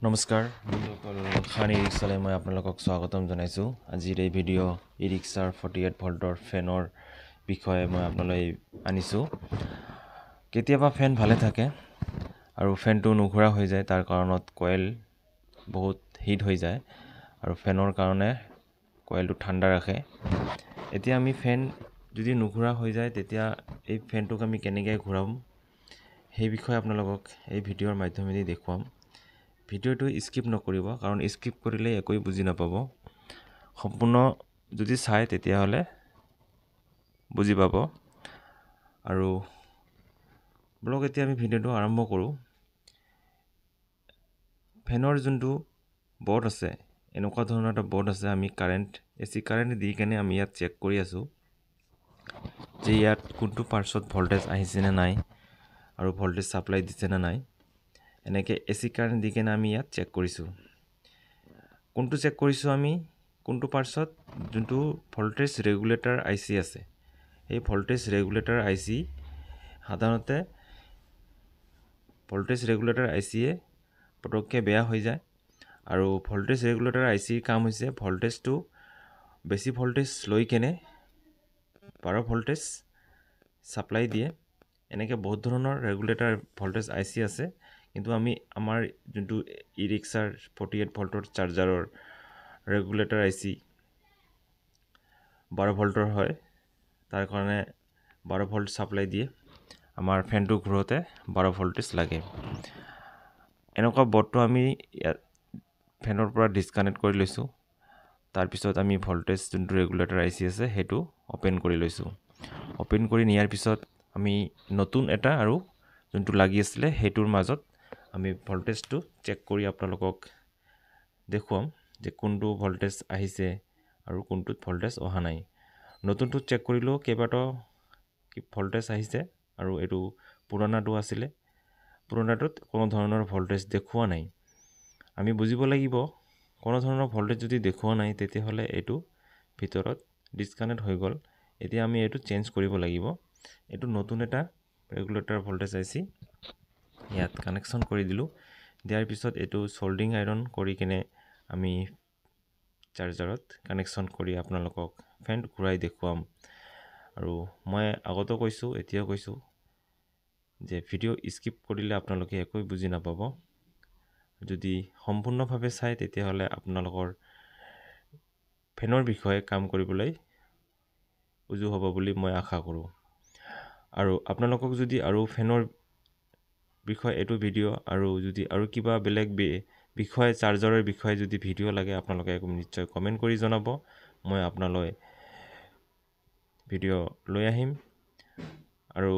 নমস্কাৰ বন্ধুসকল খান ই-ৰিক্সালৈ মই আপোনালোকক স্বাগতম জনাইছোঁ। আজিৰ এই ভিডিঅ' ই-ৰিক্সাৰ 48 ভল্টৰ ফেনৰ বিষয়ে মই আপোনালৈ আনিছোঁ। কেতিয়াবা ফেন ভালে থাকে আৰু ফেনটো নুঘূৰা হৈ যায়, তাৰ কাৰণত কয়েল বহুত হিট হৈ যায় আৰু ফেনৰ কাৰণে কয়েলটো ঠাণ্ডা ৰাখে। এতিয়া আমি ফেন যদি নুঘূৰা হৈ যায় তেতিয়া এই ফেনটোক আমি কেনেকৈ ঘূৰাম সেই বিষয়ে আপোনালোকক এই ভিডিঅ'ৰ মাধ্যমেদি দেখুৱাম। ভিডিঅ'টো স্কিপ নকৰিব, কাৰণ স্কিপ কৰিলে একোৱে বুজি নাপাব। সম্পূৰ্ণ যদি চাই তেতিয়াহ'লে বুজি পাব। আৰু ব্লগ এতিয়া আমি ভিডিঅ'টো আৰম্ভ কৰোঁ। ফেনৰ যোনটো বৰ্ড আছে, এনেকুৱা ধৰণৰ এটা বৰ্ড আছে। আমি এচি কাৰেণ্ট দি কেনে আমি ইয়াত চেক কৰি আছোঁ যে ইয়াত কোনটো পাৰ্টছত ভল্টেজ আহিছে নে নাই আৰু ভল্টেজ ছাপ্লাই দিছে নে নাই। এনেকৈ এচি কাৰেণ্ট দি কেনে আমি ইয়াত চেক কৰিছোঁ। কোনটো চেক কৰিছোঁ আমি, কোনটো পাৰ্টছত যোনটো ভল্টেজ ৰেগুলেটৰ IC আছে। এই ভল্টেজ ৰেগুলেটৰ IC সাধাৰণতে ভল্টেজ ৰেগুলেটৰ ICয়ে পটককৈ বেয়া হৈ যায়। আৰু ভল্টেজ ৰেগুলেটৰ ICৰ কাম হৈছে ভল্টেজটো বেছি ভল্টেজ লৈ কেনে 12 ভল্টেজ ছাপ্লাই দিয়ে। এনেকৈ বহুত ধৰণৰ ৰেগুলেটৰ ভল্টেজ IC আছে, কিন্তু আমি আমাৰ যোনটো ই-ৰিক্সাৰ 48 ভল্টৰ চাৰ্জাৰৰ ৰেগুলেটৰ IC 12 ভল্টৰ হয়, তাৰ কাৰণে 12 ভল্ট ছাপ্লাই দিয়ে। আমাৰ ফেনটো ঘূৰোতে 12 ভল্টেজ লাগে। এনেকুৱা বৰ্ডটো আমি ইয়াত ফেনৰ পৰা ডিছকানেক্ট কৰি লৈছোঁ। তাৰপিছত আমি ভল্টেজ যোনটো ৰেগুলেটৰ IC আছে সেইটো অ'পেন কৰি লৈছোঁ। অ'পেন কৰি নিয়াৰ পিছত আমি নতুন এটা আৰু যোনটো লাগি আছিলে সেইটোৰ মাজত আমি ভল্টেজটো চেক কৰি আপোনালোকক দেখুৱাম যে কোনটো ভল্টেজ আহিছে আৰু কোনটোত ভল্টেজ অহা নাই। নতুনটো চেক কৰিলেও কেইবাটাও ভল্টেজ আহিছে আৰু এইটো পুৰণাটো আছিলে, পুৰণাটোত কোনো ধৰণৰ ভল্টেজ দেখুওৱা নাই। আমি বুজিব লাগিব, কোনো ধৰণৰ ভল্টেজ যদি দেখুওৱা নাই তেতিয়াহ'লে এইটো ভিতৰত ডিছকানেক্ট হৈ গ'ল। এতিয়া আমি এইটো চেঞ্জ কৰিব লাগিব। এইটো নতুন এটা ৰেগুলেটৰ ভল্টেজ IC ইয়াত কানেকশ্যন কৰি দিলোঁ। দিয়াৰ পিছত এইটো চল্ডিং আইৰণ কৰি কেনে আমি চাৰ্জাৰত কানেকশ্যন কৰি আপোনালোকক ফেন ঘূৰাই দেখুৱাম। আৰু মই আগতেও কৈছোঁ, এতিয়াও কৈছোঁ যে ভিডিঅ' স্কিপ কৰিলে আপোনালোকে একোৱে বুজি নাপাব। যদি সম্পূৰ্ণভাৱে চাই তেতিয়াহ'লে আপোনালোকৰ ফেনৰ বিষয়ে কাম কৰিবলৈ উজু হ'ব বুলি মই আশা কৰোঁ। আৰু আপোনালোকক যদি আৰু ফেনৰ বিষয়ে এইটো ভিডিঅ' আৰু যদি আৰু কিবা বেলেগ বিষয়ে চাৰ্জাৰৰ বিষয়ে যদি ভিডিঅ' লাগে আপোনালোকে নিশ্চয় কমেণ্ট কৰি জনাব। মই আপোনালৈ ভিডিঅ' লৈ আহিম। আৰু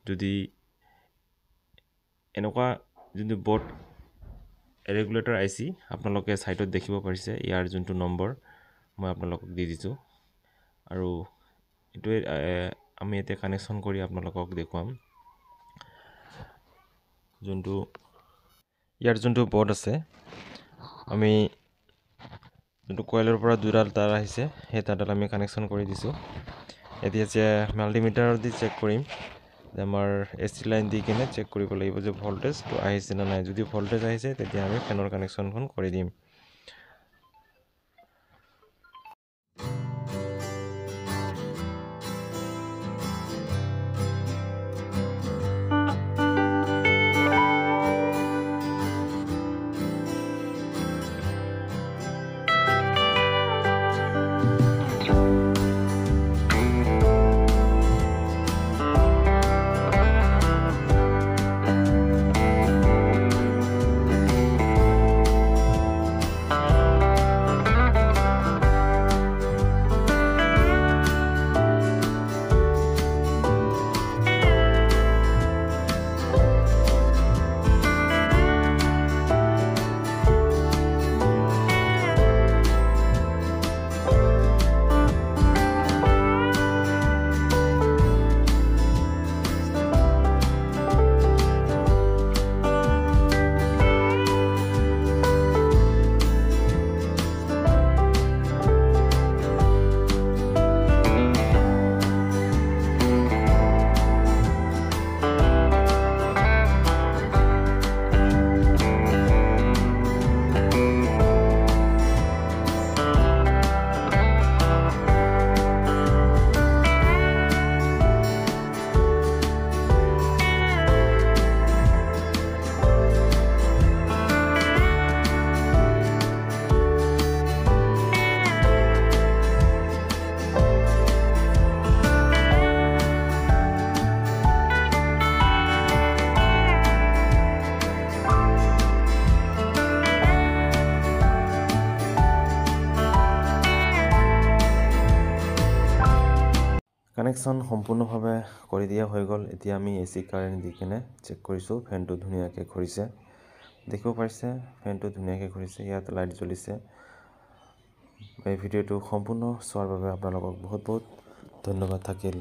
যদি এনেকুৱা যোনটো বৰ্ড ৰেগুলেটৰ IC আপোনালোকে ছাইডত দেখিব পাৰিছে, ইয়াৰ যোনটো নম্বৰ মই আপোনালোকক দি দিছোঁ। আৰু এইটোৱে আমি এতিয়া কানেকশ্যন কৰি আপোনালোকক দেখুৱাম। ইয়াৰ যোনটো বৰ্ড আছে, আমি যোনটো কয়েলৰ পৰা দুডাল তাঁৰ আহিছে সেই তাঁৰডাল আমি কানেকশ্যন কৰি দিছোঁ। এতিয়া মাল্টিমিটাৰ দি চেক কৰিম যে আমাৰ AC লাইন দি কিনে চেক কৰিব লাগিব যে ভল্টেজটো আহিছে নে নাই। যদি ভল্টেজ আহিছে তেতিয়া আমি ফেনৰ কানেকশ্যনখন কৰি দিম। কানেকশ্যন সম্পূৰ্ণভাৱে কৰি দিয়া হৈ গ'ল। এতিয়া আমি AC কাৰেণ্ট দি কিনে চেক কৰিছোঁ। ফেনটো ধুনীয়াকৈ ঘূৰিছে, দেখিব পাৰিছে ফেনটো ধুনীয়াকৈ ঘূৰিছে, ইয়াত লাইট জ্বলিছে। এই ভিডিঅ'টো সম্পূৰ্ণ চোৱাৰ বাবে আপোনালোকক বহুত বহুত ধন্যবাদ থাকিল।